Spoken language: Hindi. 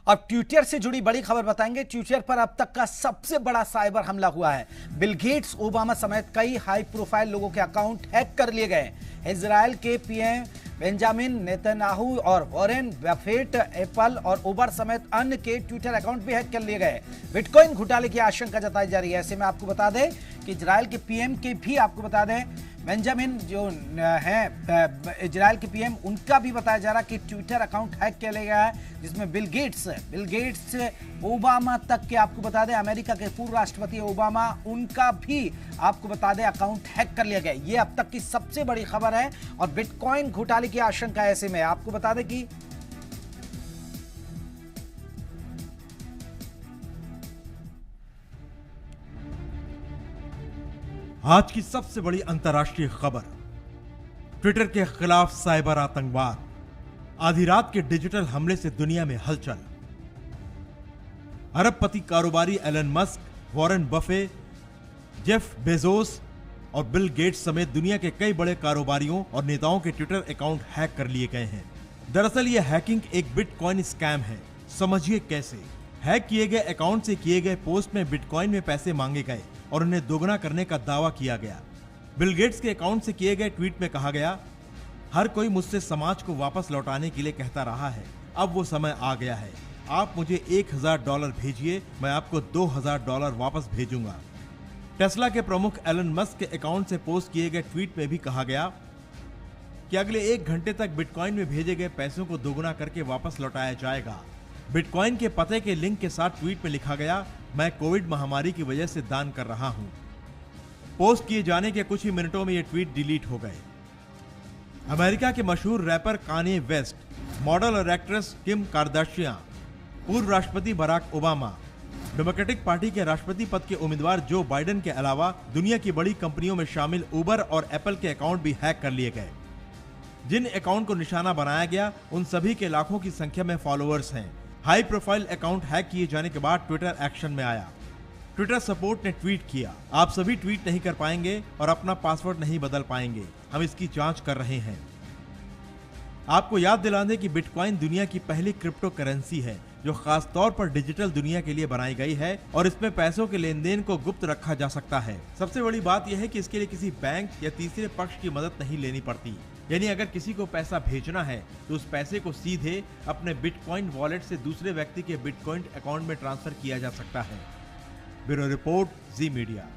अब ट्विटर से जुड़ी बड़ी खबर बताएंगे। ट्विटर पर अब तक का सबसे बड़ा साइबर हमला हुआ है। बिल गेट्स, ओबामा समेत कई हाई प्रोफाइल लोगों के अकाउंट हैक कर लिए गए। इजराइल के पीएम बेंजामिन नेतन्याहू और वॉरेन बफेट, एप्पल और उबर समेत अन्य के ट्विटर अकाउंट भी हैक कर लिए गए। बिटकॉइन घोटाले की आशंका जताई जा रही है। ऐसे में आपको बता दें कि इजराइल के पीएम के भी आपको बता दें बेंजामिन जो हैं इजराइल के पीएम, उनका भी बताया जा रहा कि ट्विटर अकाउंट हैक किया गया है, जिसमें बिल गेट्स ओबामा तक के आपको बता दें, अमेरिका के पूर्व राष्ट्रपति ओबामा, उनका भी आपको बता दें अकाउंट हैक कर लिया गया। ये अब तक की सबसे बड़ी खबर है और बिटकॉइन घोटाले की आशंका ऐसे में आपको बता दें कि आज की सबसे बड़ी अंतर्राष्ट्रीय खबर, ट्विटर के खिलाफ साइबर आतंकवाद, आधी रात के डिजिटल हमले से दुनिया में हलचल। अरबपति कारोबारी Elon Musk, Warren Buffett, Jeff Bezos और बिल गेट्स समेत दुनिया के कई बड़े कारोबारियों और नेताओं के ट्विटर अकाउंट हैक कर लिए गए हैं। दरअसल यह हैकिंग एक बिटकॉइन स्कैम है। समझिए कैसे। हैक किए गए अकाउंट से किए गए पोस्ट में बिटकॉइन में पैसे मांगे गए और उन्हें दोगुना करने का दावा किया गया। बिल गेट्स के अकाउंट से किए गए ट्वीट में कहा गया, हर कोई मुझसे समाज को वापस लौटाने के लिए कहता रहा है, अब वो समय आ गया है। आप मुझे $1000 भेजिए, मैं आपको $2000 वापस भेजूंगा। टेस्ला के प्रमुख एलन मस्क के अकाउंट से पोस्ट किए गए ट्वीट में भी कहा गया कि अगले 1 घंटे तक बिटकॉइन में भेजे गए पैसों को दोगुना करके वापस लौटाया जाएगा। बिटकॉइन के पते के लिंक के साथ ट्वीट में लिखा गया, मैं कोविड महामारी की वजह से दान कर रहा हूं। पोस्ट किए जाने के कुछ ही मिनटों में ये ट्वीट डिलीट हो गए। अमेरिका के मशहूर रैपर कान्ये वेस्ट, मॉडल और एक्ट्रेस किम कार्दाशियां, पूर्व राष्ट्रपति बराक ओबामा, डेमोक्रेटिक पार्टी के राष्ट्रपति पद के उम्मीदवार जो बाइडेन के अलावा दुनिया की बड़ी कंपनियों में शामिल उबर और एप्पल के अकाउंट भी हैक कर लिए गए। जिन अकाउंट को निशाना बनाया गया, उन सभी के लाखों की संख्या में फॉलोअर्स हैं। हाई प्रोफाइल अकाउंट हैक किए जाने के बाद ट्विटर एक्शन में आया। ट्विटर सपोर्ट ने ट्वीट किया, आप सभी ट्वीट नहीं कर पाएंगे और अपना पासवर्ड नहीं बदल पाएंगे, हम इसकी जांच कर रहे हैं। आपको याद दिला दें कि बिटकॉइन दुनिया की पहली क्रिप्टो करेंसी है जो खास तौर पर डिजिटल दुनिया के लिए बनाई गई है और इसमें पैसों के लेन देन को गुप्त रखा जा सकता है। सबसे बड़ी बात यह है कि इसके लिए किसी बैंक या तीसरे पक्ष की मदद नहीं लेनी पड़ती। यानी अगर किसी को पैसा भेजना है तो उस पैसे को सीधे अपने बिटकॉइन वॉलेट से दूसरे व्यक्ति के बिटकॉइन अकाउंट में ट्रांसफर किया जा सकता है। ब्यूरो रिपोर्ट, जी मीडिया।